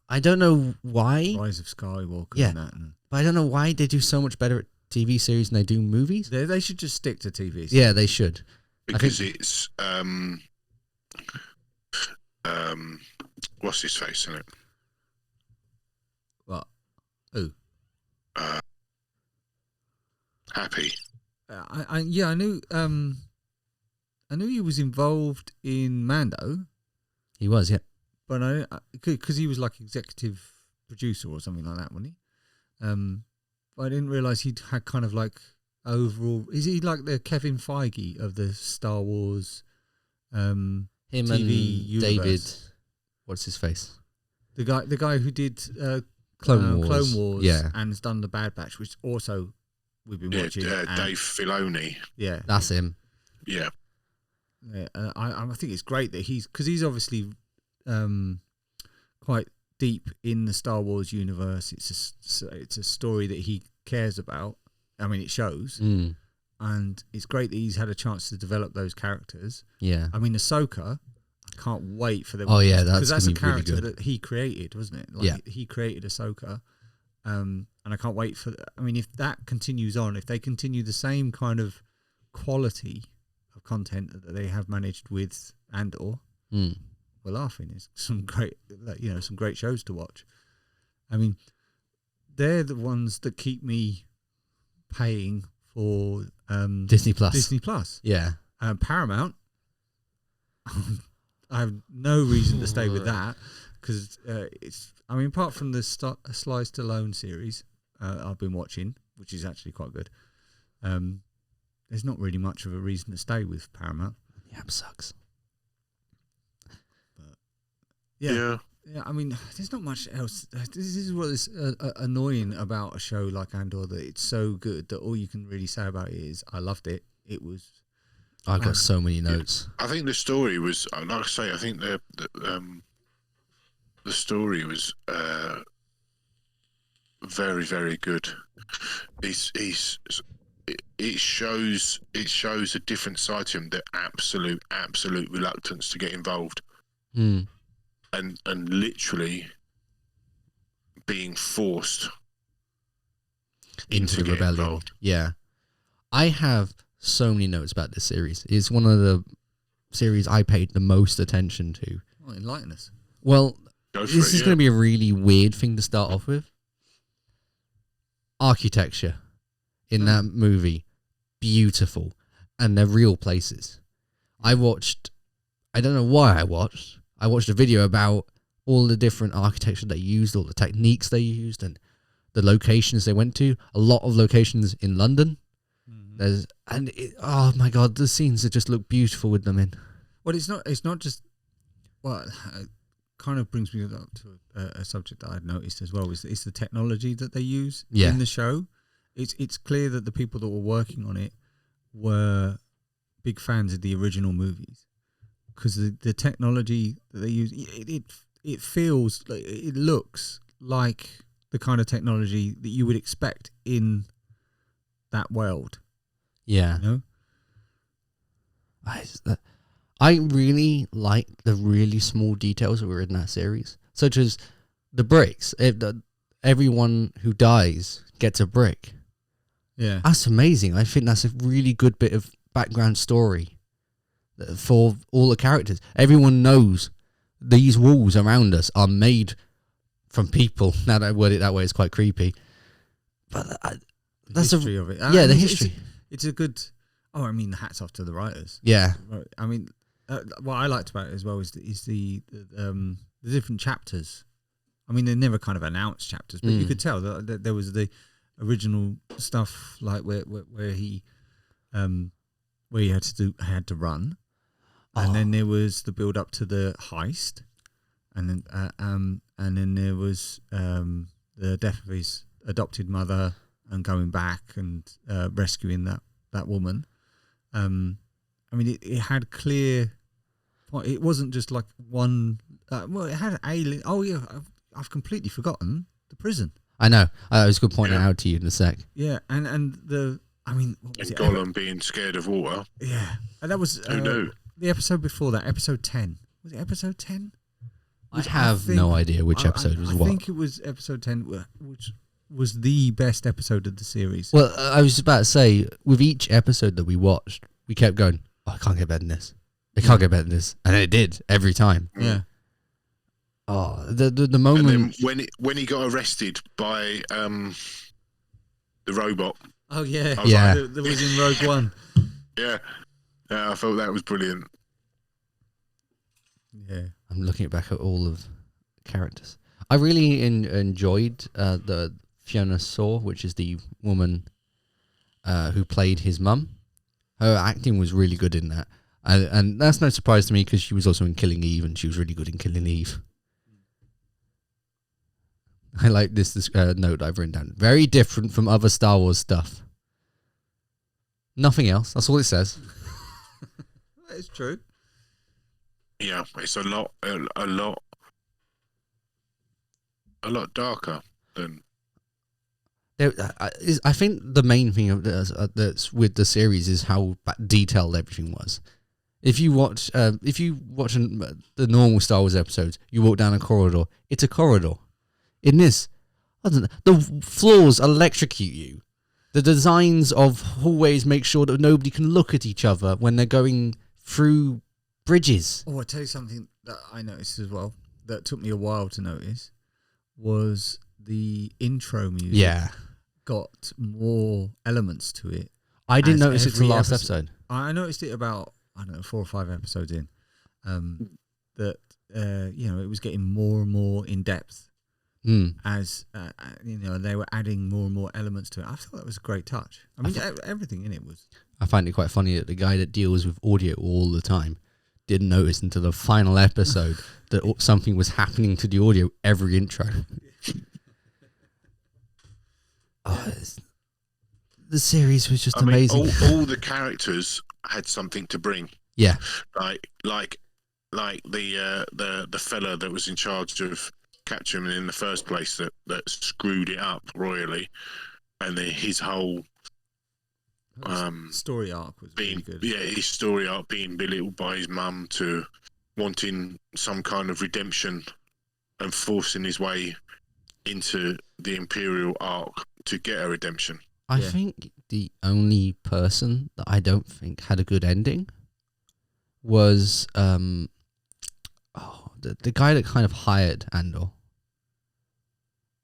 I don't know why. Rise of Skywalker and that. But I don't know why they do so much better at TV series than they do movies. They should just stick to TV series. Yeah, they should. Because it's... what's his face in it? What? Who? Happy. I knew he was involved in Mando. He was, yeah. But because he was like executive producer or something like that, wasn't he? But I didn't realise he had kind of like overall. Is he like the Kevin Feige of the Star Wars? Him TV and universe? David. What's his face? The guy who did Clone Wars. Yeah, and has done the Bad Batch, which also we've been watching. Dave Filoni. Yeah, that's him. Yeah. Yeah, I think it's great that he's obviously quite deep in the Star Wars universe. It's a story that he cares about. I mean, it shows, and it's great that he's had a chance to develop those characters. Yeah, I mean, Ahsoka, I can't wait for them. Oh yeah, because that's a character really that he created, wasn't it? Like, he created Ahsoka, and I can't wait for. I mean, if that continues on, if they continue the same kind of quality of content that they have managed with Andor, we're laughing. It's some great shows to watch. I mean, they're the ones that keep me paying for Disney Plus. Disney Plus, yeah. Paramount. I have no reason to stay with that because it's. I mean, apart from the Sly Stallone series I've been watching, which is actually quite good. There's not really much of a reason to stay with Paramount. The app sucks. But yeah. I mean, there's not much else. This is what is annoying about a show like Andor, that it's so good that all you can really say about it is, I loved it. It was. I've got so many notes. I think the story was, like I say, I think the story was very, very good. It shows a different side to him, the absolute reluctance to get involved, and literally being forced into the rebellion. Involved. Yeah, I have so many notes about this series. It's one of the series I paid the most attention to. Oh, enlighten us. Well, this is going to be a really weird thing to start off with. Architecture in that movie, beautiful, and they're real places. I don't know why I watched a video about all the different architecture they used, all the techniques they used, and the locations they went to. A lot of locations in London. Oh my god, the scenes that just look beautiful with them in. Well, it's not just. Well, it kind of brings me up to a subject that I'd noticed as well. It's the technology that they use in the show. It's clear that the people that were working on it were big fans of the original movies, because the technology that they use, it feels like, it looks like the kind of technology that you would expect in that world. Yeah. You know? I really like the really small details that were in that series, such as the bricks. Everyone who dies gets a brick. Yeah. That's amazing. I think that's a really good bit of background story for all the characters. Everyone knows these walls around us are made from people. Now that I word it that way, it's quite creepy. But that's the history of it. Yeah, the history. It's a good. Oh, I mean, hats off to the writers. Yeah. I mean, what I liked about it as well is the different chapters. I mean, they never kind of announced chapters, but you could tell that there was the original stuff, like where he had to run, and then there was the build up to the heist, and then there was the death of his adopted mother and going back and rescuing that woman. I mean, it had clear. It wasn't just like one. Well, it had alien. Oh yeah, I've completely forgotten the prison. I know. I was going to point that out to you in a sec. Yeah, and the. I mean, what was And it? Gollum being scared of water. Yeah, and that was Who knew? The episode before that, episode 10. Was it episode 10? I have no idea which episode was what. I think it was episode 10, which was the best episode of the series. Well, I was about to say, with each episode that we watched, we kept going, oh, I can't get better than this. It can't get better than this. And it did, every time. Yeah. Oh, the moment... And then when he got arrested by the robot. Oh, yeah. Yeah. That was in Rogue One. Yeah. I thought that was brilliant. Yeah. I'm looking back at all of the characters. I really enjoyed the Fiona Shaw, which is the woman who played his mum. Her acting was really good in that. And that's no surprise to me because she was also in Killing Eve and she was really good in Killing Eve. I like this note I've written down. Very different from other Star Wars stuff. Nothing else. That's all it says. It's true. Yeah, it's a lot darker than. I think the main thing that's with the series is how detailed everything was. If you watch the normal Star Wars episodes, you walk down a corridor. It's a corridor. In this, the floors electrocute you. The designs of hallways make sure that nobody can look at each other when they're going through bridges. Oh, I'll tell you something that I noticed as well that took me a while to notice was the intro music. Yeah. Got more elements to it. I didn't notice it till every last episode. I noticed it about, 4 or 5 episodes in. That it was getting more and more in depth as they were adding more and more elements to it. I thought that was a great touch. I mean, everything in it was. I find it quite funny that the guy that deals with audio all the time didn't notice until the final episode that something was happening to the audio every intro. The series was just amazing. All the characters had something to bring. Yeah, like the fella that was in charge of capturing him in the first place that screwed it up royally, and then his whole story arc was being really good. Yeah, his story arc being belittled by his mum to wanting some kind of redemption and forcing his way into the Imperial arc to get a redemption. I think the only person that I don't think had a good ending was the guy that kind of hired Andor.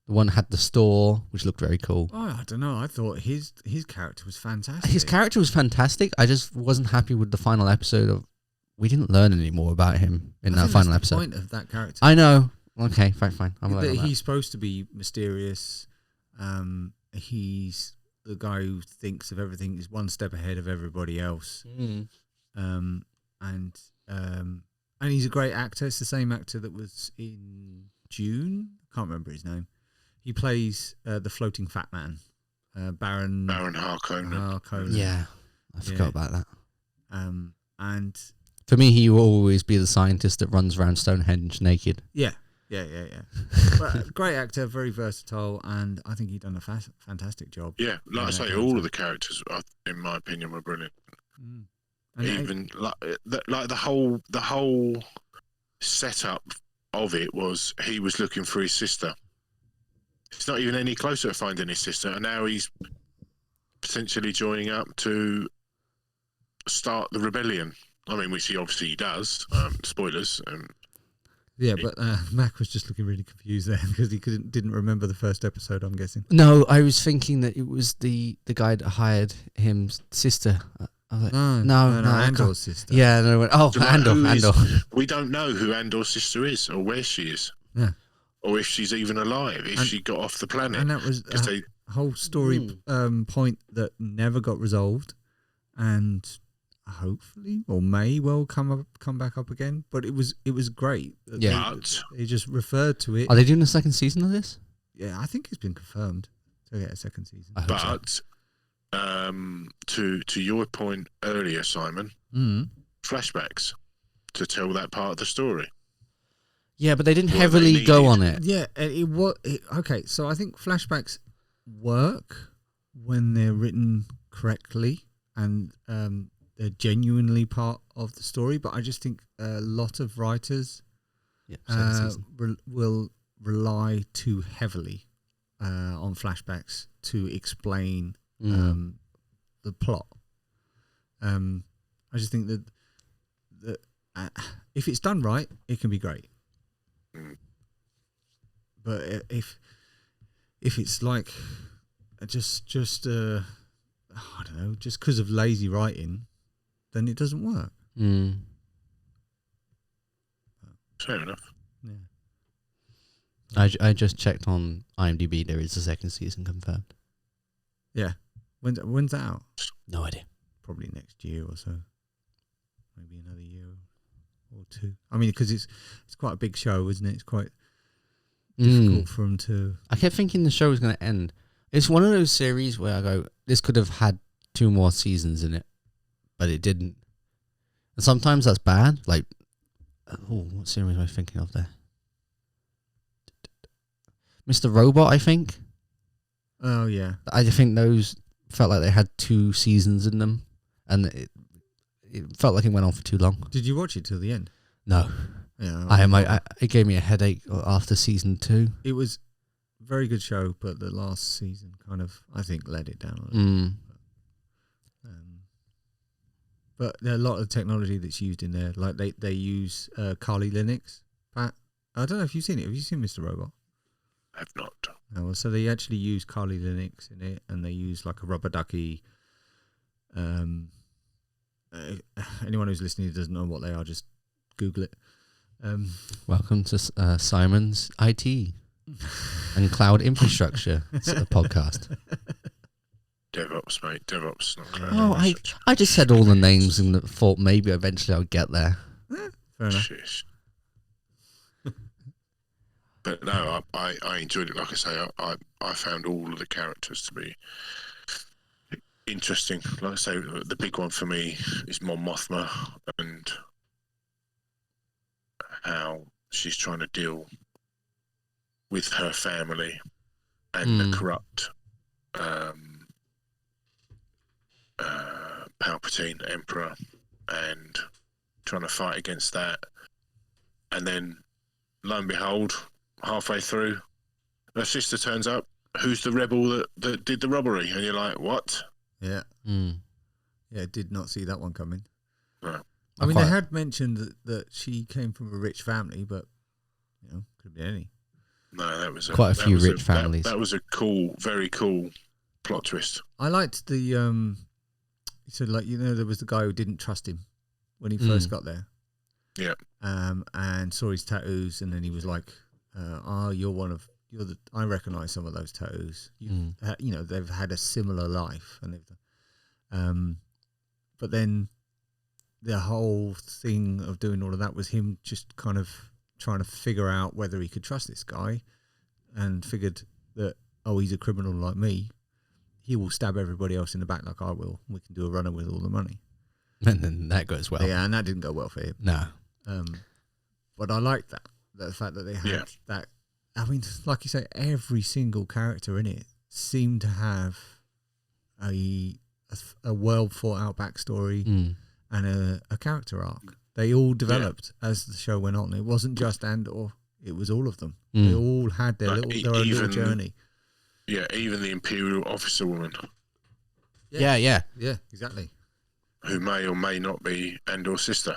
The one that had the store, which looked very cool. Oh, I don't know. I thought his character was fantastic. His character was fantastic. I just wasn't happy with the final episode. We didn't learn any more about him in that final episode. That's the point of that character. I know. Okay, fine. He's supposed to be mysterious. He's the guy who thinks of everything is one step ahead of everybody else. And he's a great actor. It's the same actor that was in Dune. I can't remember his name. He plays the floating fat man, Baron Harkonnen. Harkonnen. Yeah, I forgot about that. And For me, he will always be the scientist that runs around Stonehenge naked. Yeah. But great actor, very versatile, and I think he'd done a fantastic job. Yeah, like I say, all of the characters, in my opinion, were brilliant. Mm. Even the whole setup of it was he was looking for his sister. He's not even any closer to finding his sister, and now he's potentially joining up to start the rebellion. I mean, which he obviously does. Spoilers. Yeah, but Mac was just looking really confused there because he didn't remember the first episode, I'm guessing. No, I was thinking that it was the guy that hired him's sister. I was like, no, Andor's sister. Yeah, no. Andor. We don't know who Andor's sister is or where she is. Yeah. Or if she's even alive, if she got off the planet. And that was a whole story point that never got resolved, and hopefully or may well come back up again. But it was great. Yeah. They just referred to it. Are they doing a second season of this? Yeah, I think it's been confirmed to get a second season. But to your point earlier, Simon, flashbacks to tell that part of the story. Yeah, but they didn't heavily go on it. Yeah, okay. So I think flashbacks work when they're written correctly and they're genuinely part of the story. But I just think a lot of writers will rely too heavily on flashbacks to explain the plot. I just think that if it's done right, it can be great. But if it's like just I don't know, just because of lazy writing, then it doesn't work. Fair enough. Yeah. I just checked on IMDb. There is a second season confirmed. Yeah. When's that out? No idea. Probably next year or so. Maybe another year or two. I mean, because it's quite a big show, isn't it? It's quite difficult for them to... I kept thinking the show was going to end. It's one of those series where I go, this could have had 2 more seasons in it, but it didn't. And sometimes that's bad. Like, what series am I thinking of there? Mr. Robot, I think. Oh, yeah. I think those felt like they had 2 seasons in them, and it felt like it went on for too long. Did you watch it till the end? No. Yeah, it gave me a headache after season 2. It was a very good show, but the last season kind of, I think, let it down a little bit. But there are a lot of technology that's used in there. Like they use Kali Linux. Pat, I don't know if you've seen it. Have you seen Mr. Robot? I have not. Oh, well, so they actually use Kali Linux in it, and they use like a rubber ducky. Anyone who's listening who doesn't know what they are, just Google it. Welcome to Simon's IT and Cloud Infrastructure podcast. DevOps, mate. DevOps. Not cloud infrastructure. I just said all the names and thought maybe eventually I'd get there. Fair enough. Sheesh. But no, I enjoyed it. Like I say, I found all of the characters to be interesting. Like I say, the big one for me is Mon Mothma and how she's trying to deal with her family and the corrupt Palpatine Emperor, and trying to fight against that. And then, lo and behold, halfway through, her sister turns up. Who's the rebel that did the robbery? And you're like, what? Yeah. Yeah, did not see that one coming. No. I mean, they had mentioned that she came from a rich family, but, could be any. No, that was quite a few rich families. That was a cool, very cool plot twist. I liked the, he said, like, there was the guy who didn't trust him when he first got there. Yeah. And saw his tattoos, and then he was like, I recognise some of those tattoos. They've had a similar life, and but then the whole thing of doing all of that was him just kind of trying to figure out whether he could trust this guy, and figured that, he's a criminal like me. He will stab everybody else in the back like I will. We can do a runner with all the money. And then that goes well. Yeah, and that didn't go well for him. No. But I like that. The fact that they had that. I mean, like you say, every single character in it seemed to have a well thought out backstory and a character arc. They all developed as the show went on. It wasn't just Andor; it was all of them. They all had their own little journey. Yeah, even the Imperial officer woman. Yeah, Exactly. Who may or may not be Andor's sister.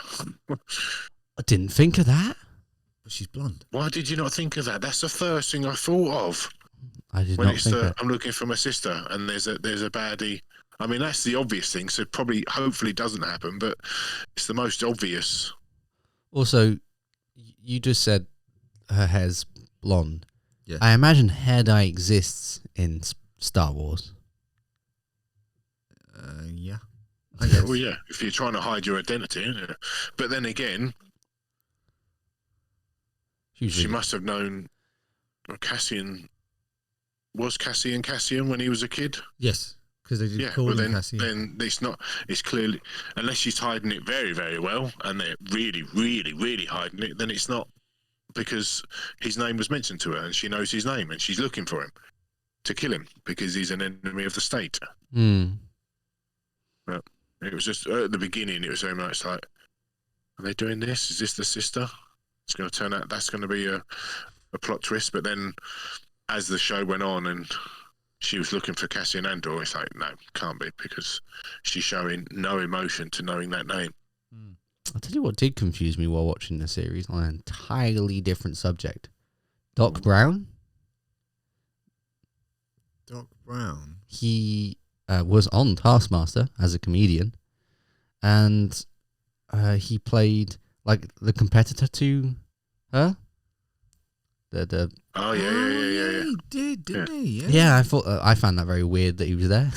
I didn't think of that. But she's blonde. Why did you not think of that? That's the first thing I thought of. I did not think that. I'm looking for my sister, and there's a baddie. I mean, that's the obvious thing. So hopefully, doesn't happen. But it's the most obvious. Also, you just said her hair's blonde. Yeah. I imagine hair dye exists in Star Wars. Yeah. I guess. Well, yeah. If you're trying to hide your identity, yeah. But then again, she must have known Cassian. Was Cassian when he was a kid? Yes, because they did call him Cassian. Then it's not. It's clearly, unless she's hiding it very, very well, and they're really, really, really hiding it. Then it's not, because his name was mentioned to her, and she knows his name, and she's looking for him to kill him because he's an enemy of the state. But it was just at the beginning. It was very much like, are they doing this? Is this the sister? It's going to turn out that's going to be a plot twist. But then, as the show went on and she was looking for Cassian Andor, it's like, no, can't be, because she's showing no emotion to knowing that name. I'll tell you what did confuse me while watching the series on an entirely different subject. Doc Brown. Doc Brown. He was on Taskmaster as a comedian, and he played like the competitor to her. Oh yeah. He did, didn't he? Yeah, I found that very weird that he was there.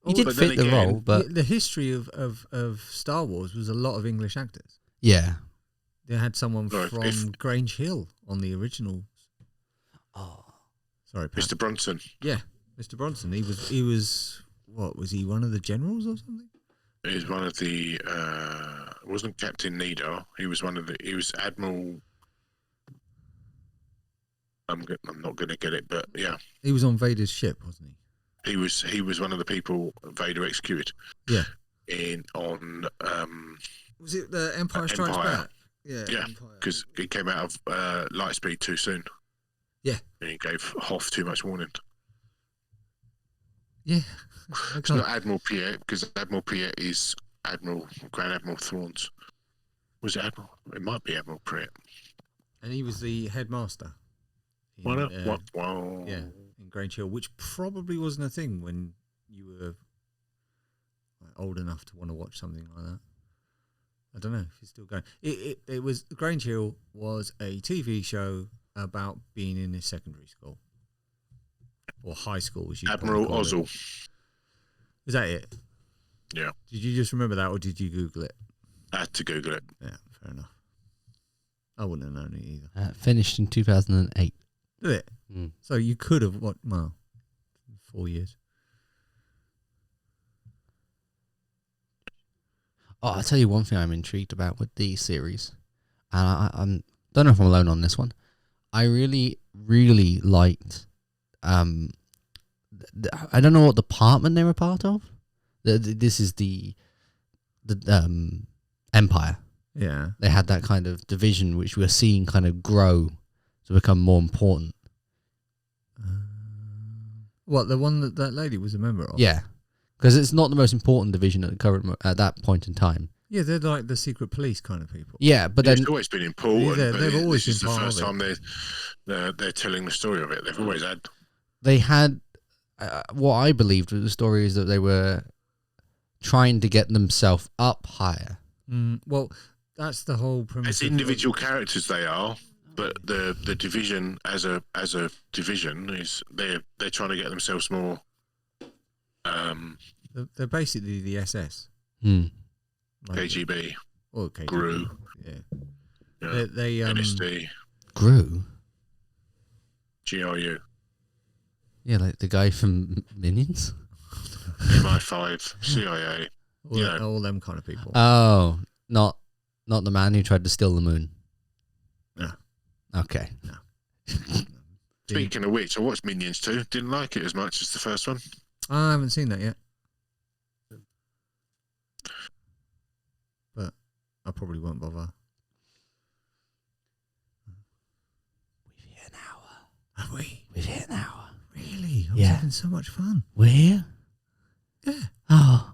He did fit the role, but the history of Star Wars was a lot of English actors. Yeah, they had someone from Grange Hill on the originals. Oh, sorry, Pat. Mr. Bronson. Yeah, Mr. Bronson. He was what was he? One of the generals or something? He was one of the. It wasn't Captain Needar. He was one of the. He was Admiral. I'm not going to get it, but yeah. He was on Vader's ship, wasn't he? He was one of the people Vader executed. Yeah. On was it the Empire Strikes Back? Yeah, because he came out of Lightspeed too soon. Yeah. And he gave Hoth too much warning. Yeah. It's not Admiral Piet, because Admiral Piet is Grand Admiral Thrawn's. Was it Admiral? It might be Admiral Piet. And he was the headmaster. What? Yeah, in Grange Hill, which probably wasn't a thing when you were old enough to want to watch something like that. I don't know if it's still going. It was Grange Hill was a TV show about being in a secondary school or high school, as you Admiral Ozzel. Is that it? Yeah. Did you just remember that, or did you Google it? I had to Google it. Yeah, fair enough. I wouldn't have known it either. Finished in 2008. Did it? So you could have 4 years. Oh, I'll tell you one thing I'm intrigued about with the series, and I don't know if I'm alone on this one. I really, really liked. I don't know what department they were part of. This is the Empire. Yeah, they had that kind of division which we're seeing kind of grow to become more important. What, the one that lady was a member of? Yeah, because it's not the most important division at that point in time. Yeah, they're like the secret police kind of people. Yeah, but then it's always been important. Yeah, they've always been part of it. This is the first time they're telling the story of it. They've always had. They had what I believed was the story is that they were trying to get themselves up higher. Well, that's the whole premise. As individual characters, they are, but the division as a division is they're trying to get themselves more. They're basically the SS. Like KGB. Or KGB. GRU. Yeah. They NSD. GRU? GRU. Yeah, like the guy from Minions? MI5, CIA. all them kind of people. Oh, not the man who tried to steal the moon. No. Okay. No. Speaking of which, I watched Minions 2. Didn't like it as much as the first one. I haven't seen that yet. But I probably won't bother. We've hit an hour. Have we? We've hit an hour. Really? I was Yeah. having so much fun. We're here? Yeah. Oh.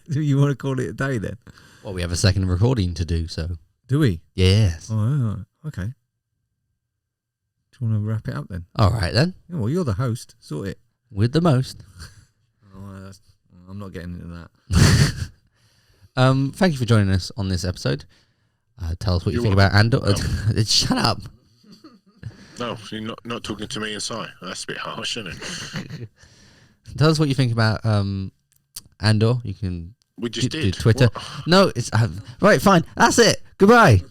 Do you want to call it a day then? Well, we have a second recording to do, so. Do we? Yes. Oh, okay. Do you want to wrap it up then? All right, then. Yeah, well, you're the host. Sort it. With the most. Oh, I'm not getting into that. Thank you for joining us on this episode. Tell us what you You're think about Andor. Shut up. No, you're not talking to me and Si. That's a bit harsh, isn't it? Tell us what you think about Andor. You can We just do did. Twitter. What? No, it's right. Fine. That's it. Goodbye.